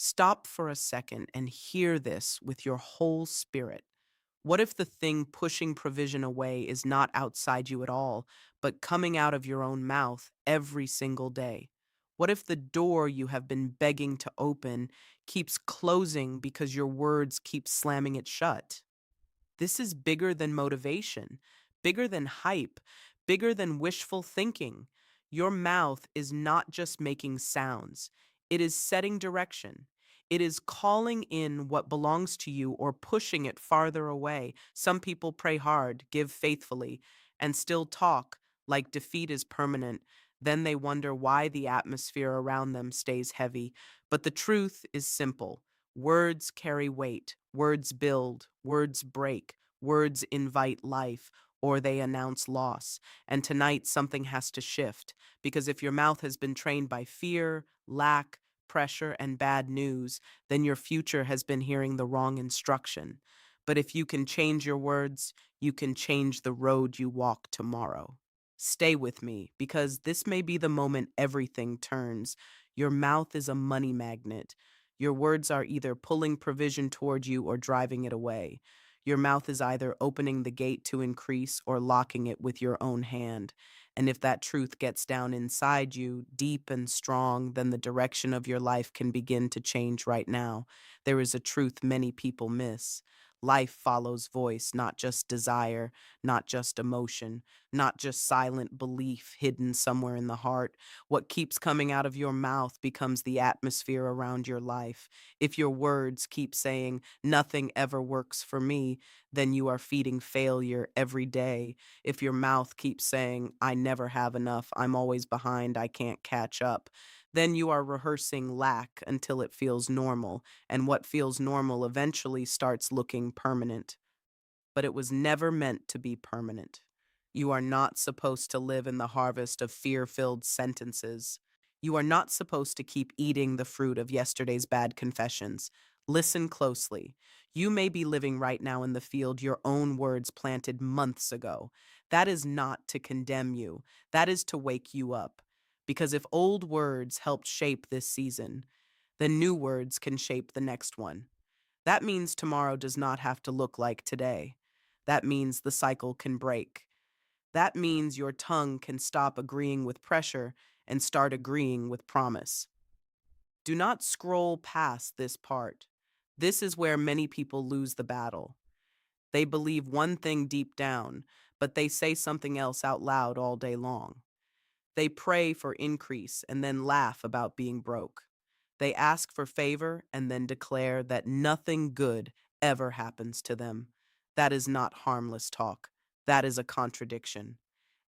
Stop for a second and hear this with your whole spirit. What if the thing pushing provision away is not outside you at all, but coming out of your own mouth every single day? What if the door you have been begging to open keeps closing because your words keep slamming it shut? This is bigger than motivation, bigger than hype, bigger than wishful thinking. Your mouth is not just making sounds, it is setting direction. It is calling in what belongs to you or pushing it farther away. Some people pray hard, give faithfully, and still talk like defeat is permanent. Then they wonder why the atmosphere around them stays heavy. But the truth is simple. Words carry weight, words build, words break, words invite life, or they announce loss. And tonight, something has to shift, because if your mouth has been trained by fear, lack, pressure, and bad news, then your future has been hearing the wrong instruction. But if you can change your words, you can change the road you walk tomorrow. Stay with me, because this may be the moment everything turns. Your mouth is a money magnet. Your words are either pulling provision toward you or driving it away. Your mouth is either opening the gate to increase or locking it with your own hand. And if that truth gets down inside you, deep and strong, then the direction of your life can begin to change right now. There is a truth many people miss. Life follows voice, not just desire, not just emotion, not just silent belief hidden somewhere in the heart. What keeps coming out of your mouth becomes the atmosphere around your life. If your words keep saying, "Nothing ever works for me," then you are feeding failure every day. If your mouth keeps saying, "I never have enough, I'm always behind, I can't catch up," then you are rehearsing lack until it feels normal, and what feels normal eventually starts looking permanent. But it was never meant to be permanent. You are not supposed to live in the harvest of fear filled sentences. You are not supposed to keep eating the fruit of yesterday's bad confessions. Listen closely. You may be living right now in the field your own words planted months ago. That is not to condemn you, that is to wake you up. Because if old words helped shape this season, then new words can shape the next one. That means tomorrow does not have to look like today. That means the cycle can break. That means your tongue can stop agreeing with pressure and start agreeing with promise. Do not scroll past this part. This is where many people lose the battle. They believe one thing deep down, but they say something else out loud all day long. They pray for increase and then laugh about being broke. They ask for favor and then declare that nothing good ever happens to them. That is not harmless talk. That is a contradiction.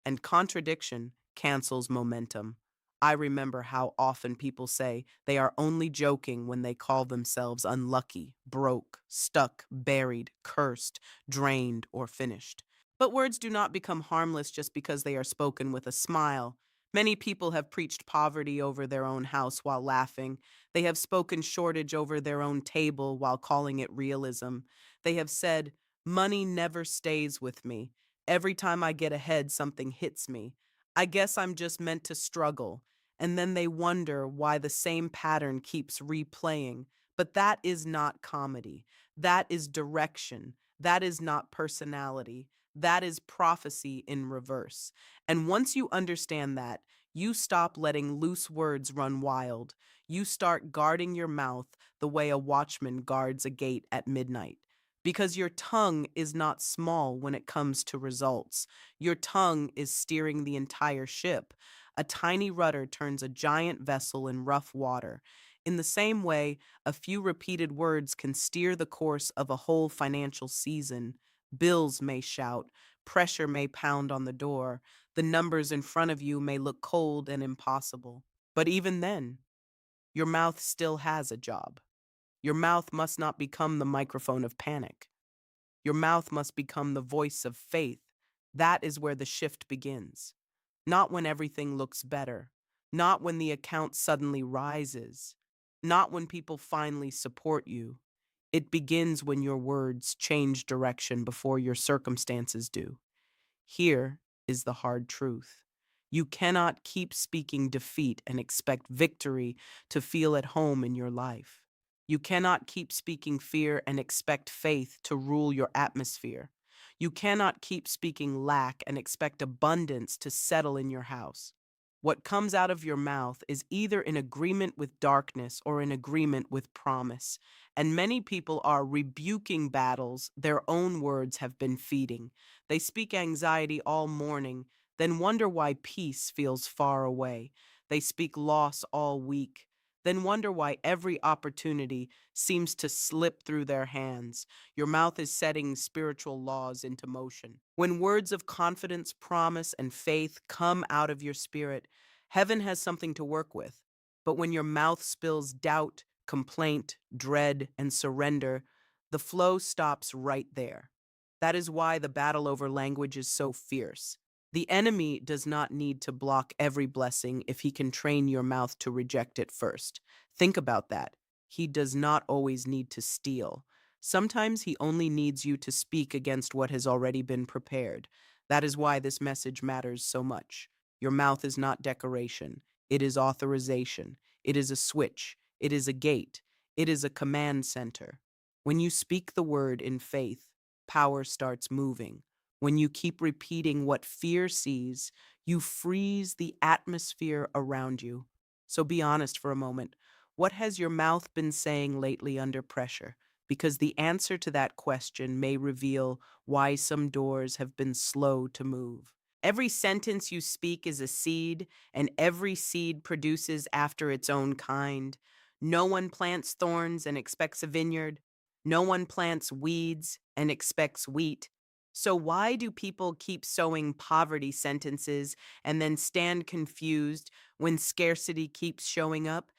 And contradiction cancels momentum. I remember how often people say they are only joking when they call themselves unlucky, broke, stuck, buried, cursed, drained, or finished. But words do not become harmless just because they are spoken with a smile. Many people have preached poverty over their own house while laughing. They have spoken shortage over their own table while calling it realism. They have said, "Money never stays with me. Every time I get ahead, something hits me. I guess I'm just meant to struggle." And then they wonder why the same pattern keeps replaying. But that is not comedy. That is direction. That is not personality. That is prophecy in reverse. And once you understand that, you stop letting loose words run wild. You start guarding your mouth the way a watchman guards a gate at midnight. Because your tongue is not small when it comes to results. Your tongue is steering the entire ship. A tiny rudder turns a giant vessel in rough water. In the same way, a few repeated words can steer the course of a whole financial season. Bills may shout, pressure may pound on the door, the numbers in front of you may look cold and impossible. But even then, your mouth still has a job. Your mouth must not become the microphone of panic. Your mouth must become the voice of faith. That is where the shift begins. Not when everything looks better, not when the account suddenly rises, not when people finally support you. It begins when your words change direction before your circumstances do. Here is the hard truth. You cannot keep speaking defeat and expect victory to feel at home in your life. You cannot keep speaking fear and expect faith to rule your atmosphere. You cannot keep speaking lack and expect abundance to settle in your house. What comes out of your mouth is either in agreement with darkness or in agreement with promise. And many people are rebuking battles their own words have been feeding. They speak anxiety all morning, then wonder why peace feels far away. They speak loss all week, then wonder why every opportunity seems to slip through their hands. Your mouth is setting spiritual laws into motion. When words of confidence, promise, and faith come out of your spirit, heaven has something to work with. But when your mouth spills doubt, complaint, dread, and surrender, the flow stops right there. That is why the battle over language is so fierce. The enemy does not need to block every blessing if he can train your mouth to reject it first. Think about that. He does not always need to steal. Sometimes he only needs you to speak against what has already been prepared. That is why this message matters so much. Your mouth is not decoration, it is authorization. It is a switch. It is a gate. It is a command center. When you speak the word in faith, power starts moving. When you keep repeating what fear sees, you freeze the atmosphere around you. So be honest for a moment. What has your mouth been saying lately under pressure? Because the answer to that question may reveal why some doors have been slow to move. Every sentence you speak is a seed, and every seed produces after its own kind. No one plants thorns and expects a vineyard. No one plants weeds and expects wheat. So, why do people keep sowing poverty sentences and then stand confused when scarcity keeps showing up?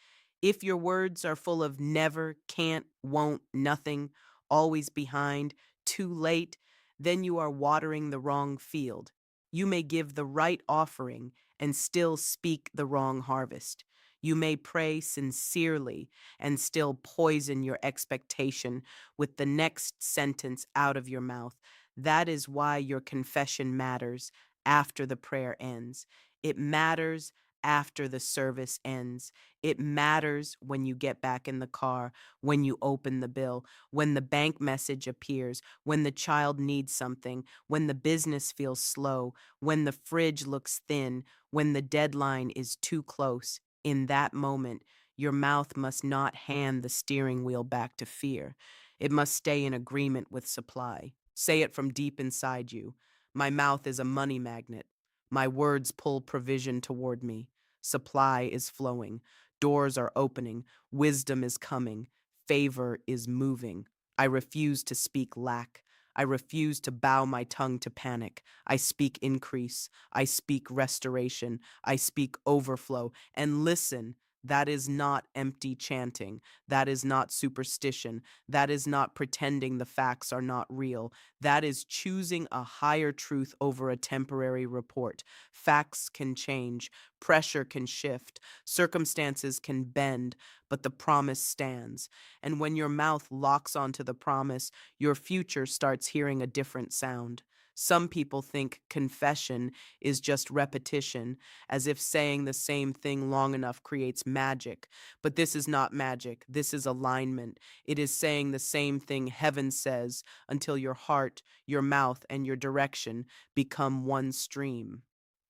If your words are full of never, can't, won't, nothing, always behind, too late, then you are watering the wrong field. You may give the right offering and still speak the wrong harvest. You may pray sincerely and still poison your expectation with the next sentence out of your mouth. That is why your confession matters after the prayer ends. It matters after the service ends. It matters when you get back in the car, when you open the bill, when the bank message appears, when the child needs something, when the business feels slow, when the fridge looks thin, when the deadline is too close. In that moment, your mouth must not hand the steering wheel back to fear. It must stay in agreement with supply. Say it from deep inside you. My mouth is a money magnet. My words pull provision toward me. Supply is flowing. Doors are opening. Wisdom is coming. Favor is moving. I refuse to speak lack. I refuse to bow my tongue to panic. I speak increase. I speak restoration. I speak overflow. And listen, that is not empty chanting. That is not superstition. That is not pretending the facts are not real. That is choosing a higher truth over a temporary report. Facts can change, pressure can shift, circumstances can bend, but the promise stands. And when your mouth locks onto the promise, your future starts hearing a different sound. Some people think confession is just repetition, as if saying the same thing long enough creates magic. But this is not magic, this is alignment. It is saying the same thing heaven says until your heart, your mouth, and your direction become one stream.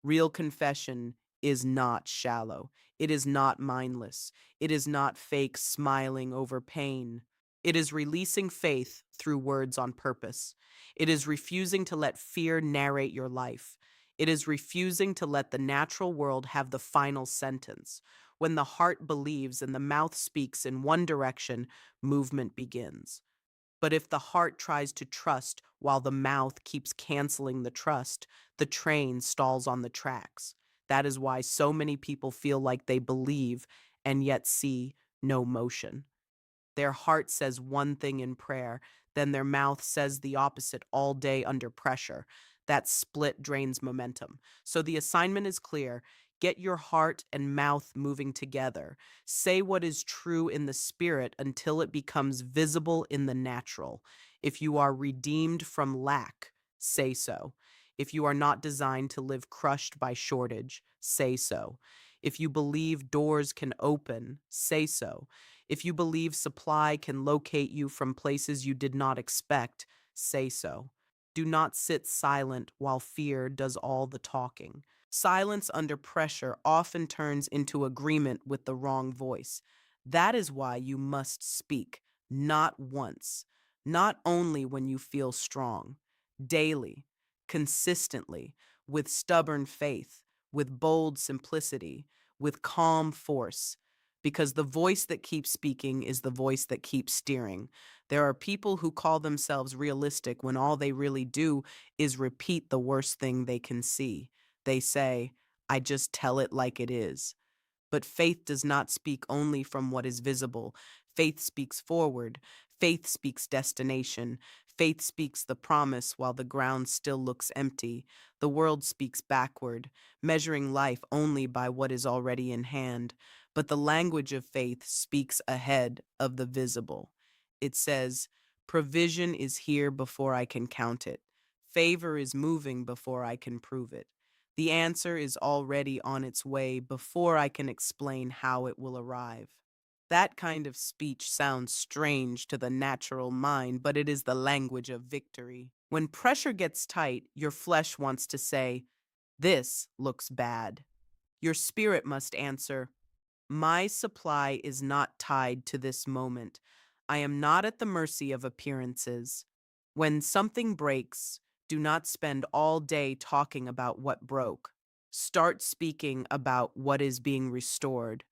Real confession is not shallow. It is not mindless. It is not fake smiling over pain. It is releasing faith through words on purpose. It is refusing to let fear narrate your life. It is refusing to let the natural world have the final sentence. When the heart believes and the mouth speaks in one direction, movement begins. But if the heart tries to trust while the mouth keeps canceling the trust, the train stalls on the tracks. That is why so many people feel like they believe and yet see no motion. Their heart says one thing in prayer, then their mouth says the opposite all day under pressure. That split drains momentum. So the assignment is clear. Get your heart and mouth moving together. Say what is true in the spirit until it becomes visible in the natural. If you are redeemed from lack, say so. If you are not designed to live crushed by shortage, say so. If you believe doors can open, say so. If you believe supply can locate you from places you did not expect, say so. Do not sit silent while fear does all the talking. Silence under pressure often turns into agreement with the wrong voice. That is why you must speak, not once, not only when you feel strong, daily, consistently, with stubborn faith, with bold simplicity, with calm force. Because the voice that keeps speaking is the voice that keeps steering. There are people who call themselves realistic when all they really do is repeat the worst thing they can see. They say, I just tell it like it is. But faith does not speak only from what is visible. Faith speaks forward. Faith speaks destination. Faith speaks the promise while the ground still looks empty. The world speaks backward, measuring life only by what is already in hand. But the language of faith speaks ahead of the visible. It says, provision is here before I can count it. Favor is moving before I can prove it. The answer is already on its way before I can explain how it will arrive. That kind of speech sounds strange to the natural mind, but it is the language of victory. When pressure gets tight, your flesh wants to say, this looks bad. Your spirit must answer, my supply is not tied to this moment. I am not at the mercy of appearances. When something breaks, do not spend all day talking about what broke. Start speaking about what is being restored.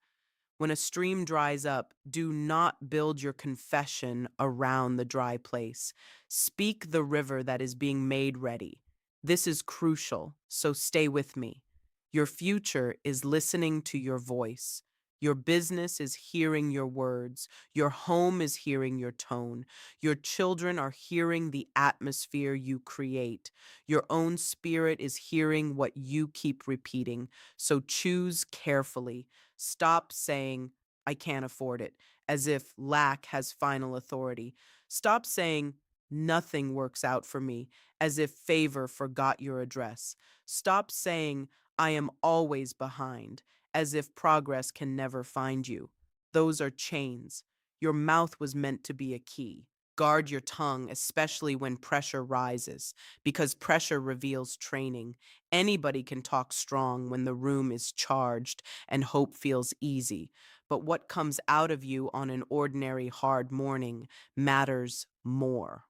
When a stream dries up, do not build your confession around the dry place. Speak the river that is being made ready. This is crucial, so stay with me. Your future is listening to your voice. Your business is hearing your words. Your home is hearing your tone. Your children are hearing the atmosphere you create. Your own spirit is hearing what you keep repeating. So choose carefully. Stop saying, I can't afford it, as if lack has final authority. Stop saying, nothing works out for me, as if favor forgot your address. Stop saying, I am always behind, as if progress can never find you. Those are chains. Your mouth was meant to be a key. Guard your tongue, especially when pressure rises, because pressure reveals training. Anybody can talk strong when the room is charged and hope feels easy. But what comes out of you on an ordinary hard morning matters more.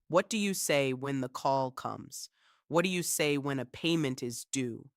What do you say when the call comes? What do you say when a payment is due?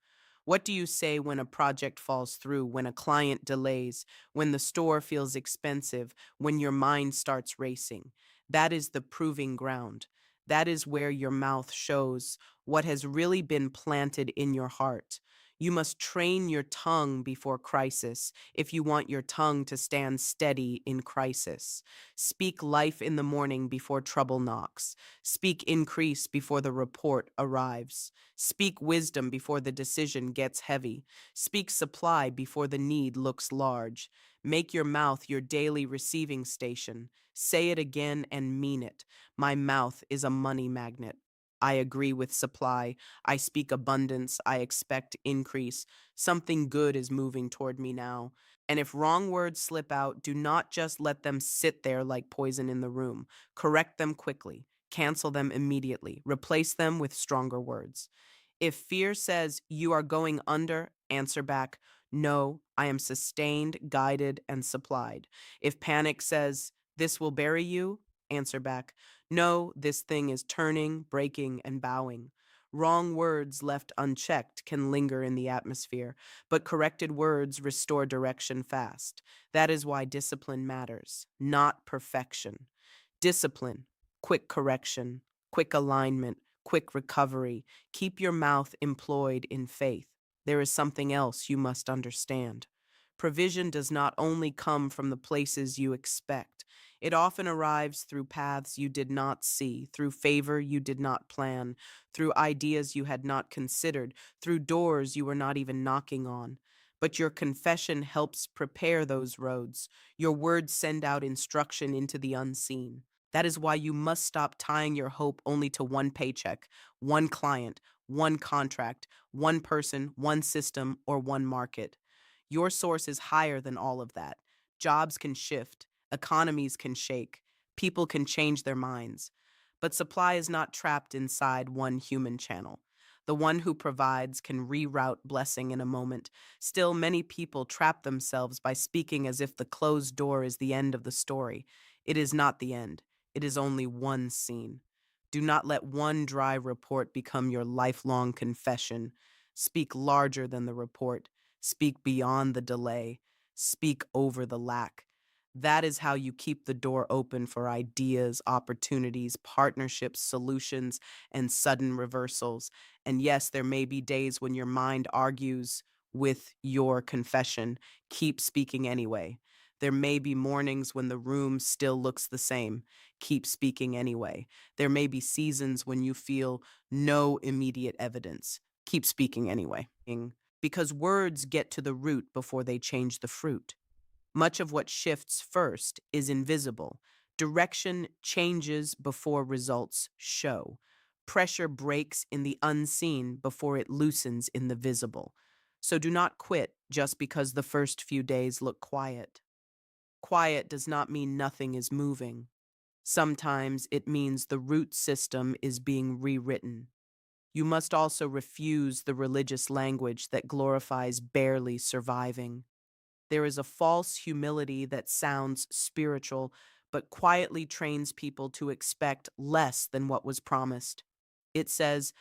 What do you say when a project falls through, when a client delays, when the store feels expensive, when your mind starts racing? That is the proving ground. That is where your mouth shows what has really been planted in your heart. You must train your tongue before crisis if you want your tongue to stand steady in crisis. Speak life in the morning before trouble knocks. Speak increase before the report arrives. Speak wisdom before the decision gets heavy. Speak supply before the need looks large. Make your mouth your daily receiving station. Say it again and mean it. My mouth is a money magnet. I agree with supply. I speak abundance. I expect increase. Something good is moving toward me now. And if wrong words slip out, do not just let them sit there like poison in the room. Correct them quickly. Cancel them immediately. Replace them with stronger words. If fear says you are going under, answer back, no, I am sustained, guided, and supplied. If panic says this will bury you, answer back, no, this thing is turning, breaking, and bowing. Wrong words left unchecked can linger in the atmosphere, but corrected words restore direction fast. That is why discipline matters, not perfection. Discipline, quick correction, quick alignment, quick recovery. Keep your mouth employed in faith. There is something else you must understand. Provision does not only come from the places you expect. It often arrives through paths you did not see, through favor you did not plan, through ideas you had not considered, through doors you were not even knocking on. But your confession helps prepare those roads. Your words send out instruction into the unseen. That is why you must stop tying your hope only to one paycheck, one client, one contract, one person, one system, or one market. Your source is higher than all of that. Jobs can shift, economies can shake, people can change their minds. But supply is not trapped inside one human channel. The one who provides can reroute blessing in a moment. Still, many people trap themselves by speaking as if the closed door is the end of the story. It is not the end, it is only one scene. Do not let one dry report become your lifelong confession. Speak larger than the report. Speak beyond the delay. Speak over the lack. That is how you keep the door open for ideas, opportunities, partnerships, solutions, and sudden reversals. And yes, there may be days when your mind argues with your confession. Keep speaking anyway. There may be mornings when the room still looks the same. Keep speaking anyway. There may be seasons when you feel no immediate evidence. Keep speaking anyway. Because words get to the root before they change the fruit. Much of what shifts first is invisible. Direction changes before results show. Pressure breaks in the unseen before it loosens in the visible. So do not quit just because the first few days look quiet. Quiet does not mean nothing is moving. Sometimes it means the root system is being rewritten. You must also refuse the religious language that glorifies barely surviving. There is a false humility that sounds spiritual, but quietly trains people to expect less than what was promised. It says,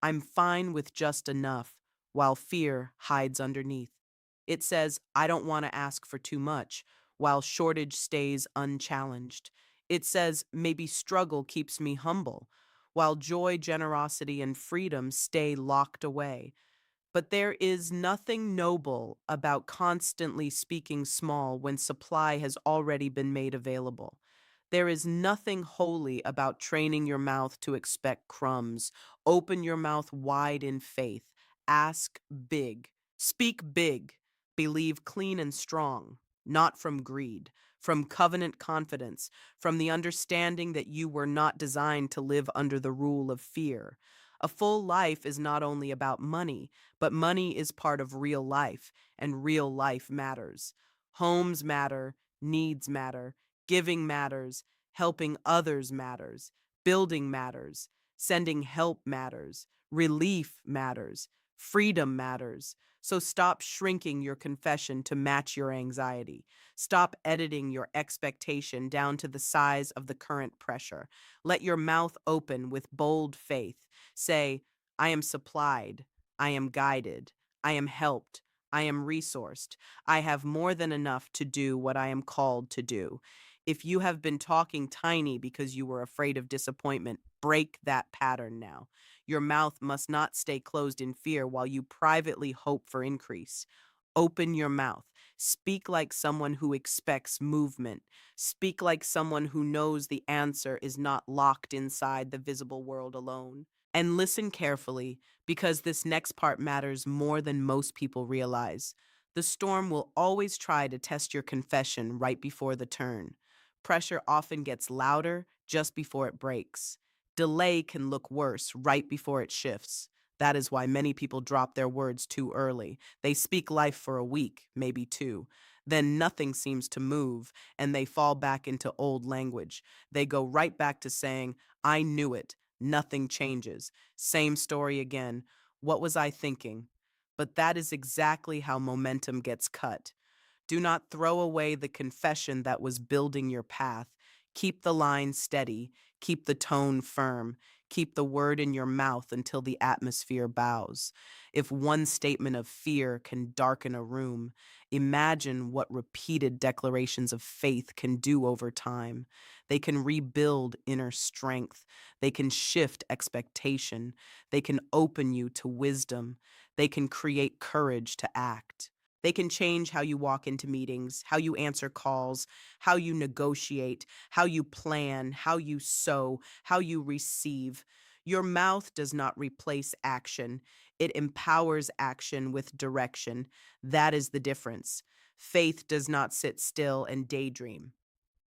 I'm fine with just enough, while fear hides underneath. It says, I don't want to ask for too much, while shortage stays unchallenged. It says, maybe struggle keeps me humble, while joy, generosity, and freedom stay locked away. But there is nothing noble about constantly speaking small when supply has already been made available. There is nothing holy about training your mouth to expect crumbs. Open your mouth wide in faith. Ask big. Speak big. Believe clean and strong, not from greed, from covenant confidence, from the understanding that you were not designed to live under the rule of fear. A full life is not only about money, but money is part of real life, and real life matters. Homes matter, needs matter, giving matters, helping others matters, building matters, sending help matters, relief matters, freedom matters. So stop shrinking your confession to match your anxiety. Stop editing your expectation down to the size of the current pressure. Let your mouth open with bold faith. Say, I am supplied. I am guided. I am helped. I am resourced. I have more than enough to do what I am called to do. If you have been talking tiny because you were afraid of disappointment, break that pattern now. Your mouth must not stay closed in fear while you privately hope for increase. Open your mouth. Speak like someone who expects movement. Speak like someone who knows the answer is not locked inside the visible world alone. And listen carefully, because this next part matters more than most people realize. The storm will always try to test your confession right before the turn. Pressure often gets louder just before it breaks. Delay can look worse right before it shifts. That is why many people drop their words too early. They speak life for a week, maybe two. Then nothing seems to move, and they fall back into old language. They go right back to saying, I knew it. Nothing changes. Same story again. What was I thinking? But that is exactly how momentum gets cut. Do not throw away the confession that was building your path. Keep the line steady. Keep the tone firm. Keep the word in your mouth until the atmosphere bows. If one statement of fear can darken a room, imagine what repeated declarations of faith can do over time. They can rebuild inner strength. They can shift expectation. They can open you to wisdom. They can create courage to act. They can change how you walk into meetings, how you answer calls, how you negotiate, how you plan, how you sow, how you receive. Your mouth does not replace action, it empowers action with direction. That is the difference. Faith does not sit still and daydream.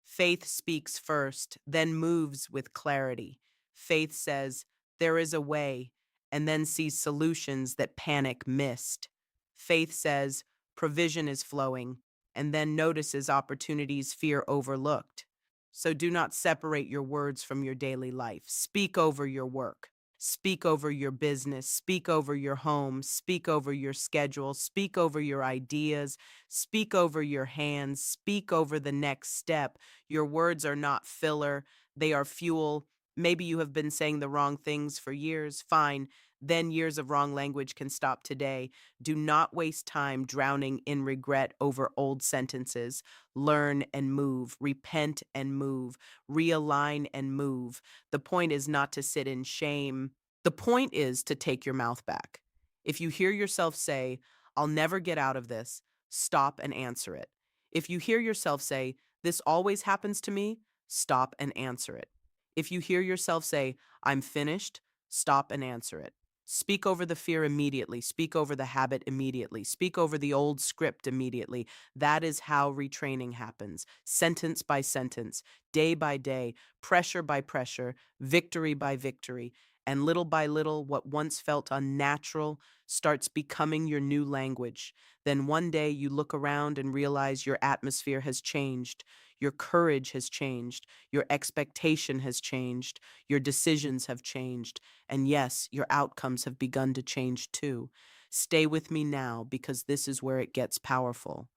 Faith speaks first, then moves with clarity. Faith says, there is a way, and then sees solutions that panic missed. Faith says, provision is flowing. and then notices opportunities fear overlooked. So do not separate your words from your daily life. Speak over your work. Speak over your business. Speak over your home. Speak over your schedule. Speak over your ideas. Speak over your hands. Speak over the next step. Your words are not filler, they are fuel. Maybe you have been saying the wrong things for years. Fine. Then years of wrong language can stop today. Do not waste time drowning in regret over old sentences. Learn and move, repent and move, realign and move. The point is not to sit in shame. The point is to take your mouth back. If you hear yourself say, I'll never get out of this, stop and answer it. If you hear yourself say, this always happens to me, stop and answer it. If you hear yourself say, I'm finished, stop and answer it. Speak over the fear immediately. Speak over the habit immediately. Speak over the old script immediately. That is how retraining happens, sentence by sentence, day by day, pressure by pressure, victory by victory. And little by little, what once felt unnatural starts becoming your new language. Then one day you look around and realize your atmosphere has changed, your courage has changed, your expectation has changed, your decisions have changed, and yes, your outcomes have begun to change too. Stay with me now because this is where it gets powerful.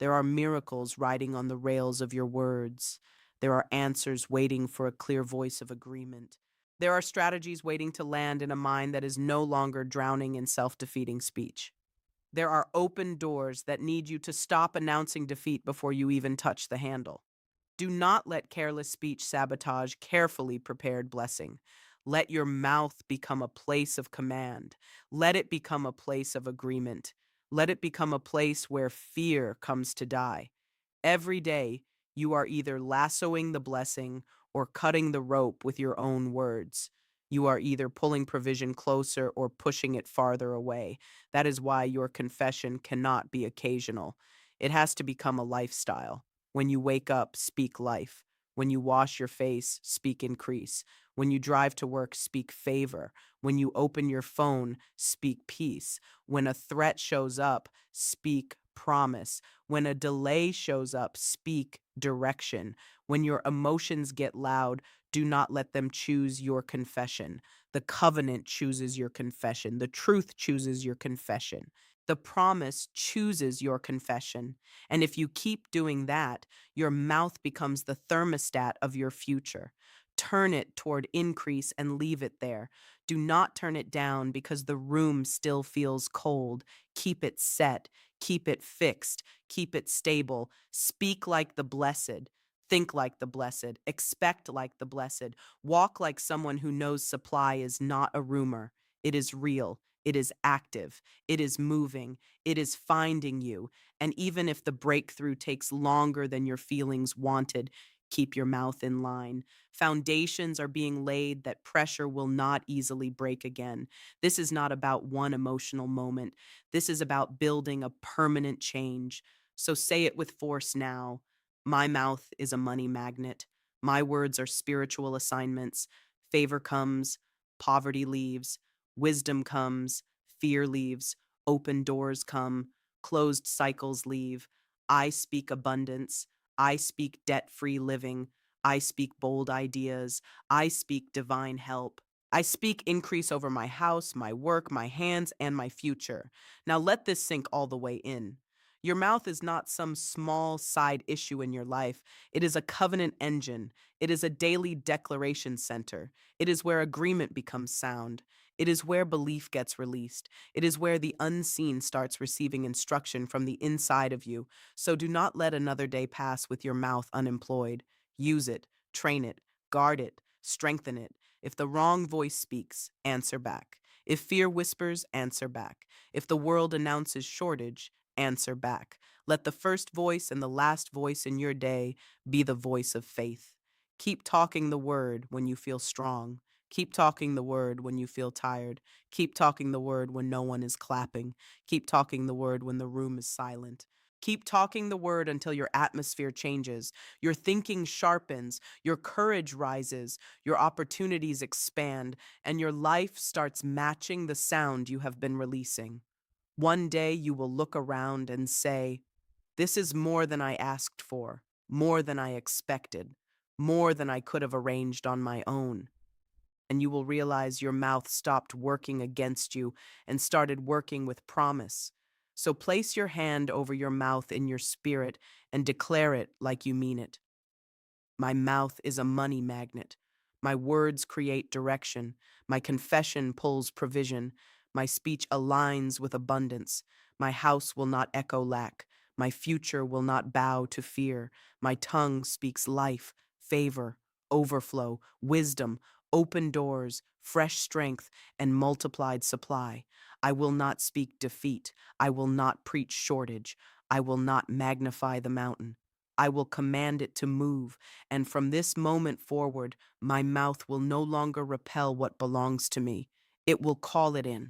There are miracles riding on the rails of your words. There are answers waiting for a clear voice of agreement. There are strategies waiting to land in a mind that is no longer drowning in self defeating speech. There are open doors that need you to stop announcing defeat before you even touch the handle. Do not let careless speech sabotage carefully prepared blessing. Let your mouth become a place of command. Let it become a place of agreement. Let it become a place where fear comes to die. Every day, you are either lassoing the blessing or cutting the rope with your own words. You are either pulling provision closer or pushing it farther away. That is why your confession cannot be occasional. It has to become a lifestyle. When you wake up, speak life. When you wash your face, speak increase. When you drive to work, speak favor. When you open your phone, speak peace. When a threat shows up, speak promise. When a delay shows up, speak direction. When your emotions get loud, do not let them choose your confession. The covenant chooses your confession. The truth chooses your confession. The promise chooses your confession. And if you keep doing that, your mouth becomes the thermostat of your future. Turn it toward increase and leave it there. Do not turn it down because the room still feels cold. Keep it set. Keep it fixed. Keep it stable. Speak like the blessed. Think like the blessed. Expect like the blessed. Walk like someone who knows supply is not a rumor. It is real. It is active. It is moving. It is finding you. And even if the breakthrough takes longer than your feelings wanted, keep your mouth in line. Foundations are being laid that pressure will not easily break again. This is not about one emotional moment. This is about building a permanent change. So say it with force now. My mouth is a money magnet. My words are spiritual assignments. Favor comes, poverty leaves, wisdom comes, fear leaves, open doors come, closed cycles leave. I speak abundance. I speak debt free living. I speak bold ideas. I speak divine help. I speak increase over my house, my work, my hands, and my future. Now let this sink all the way in. Your mouth is not some small side issue in your life. It is a covenant engine. It is a daily declaration center. It is where agreement becomes sound. It is where belief gets released. It is where the unseen starts receiving instruction from the inside of you. So do not let another day pass with your mouth unemployed. Use it, train it, guard it, strengthen it. If the wrong voice speaks, answer back. If fear whispers, answer back. If the world announces shortage, answer back. Let the first voice and the last voice in your day be the voice of faith. Keep talking the word when you feel strong. Keep talking the word when you feel tired. Keep talking the word when no one is clapping. Keep talking the word when the room is silent. Keep talking the word until your atmosphere changes, your thinking sharpens, your courage rises, your opportunities expand, and your life starts matching the sound you have been releasing. One day you will look around and say, This is more than I asked for, more than I expected, more than I could have arranged on my own. And you will realize your mouth stopped working against you and started working with promise. So place your hand over your mouth in your spirit and declare it like you mean it. My mouth is a money magnet. My words create direction. My confession pulls provision. My speech aligns with abundance. My house will not echo lack. My future will not bow to fear. My tongue speaks life, favor, overflow, wisdom, open doors, fresh strength, and multiplied supply. I will not speak defeat. I will not preach shortage. I will not magnify the mountain. I will command it to move, and from this moment forward, my mouth will no longer repel what belongs to me. It will call it in.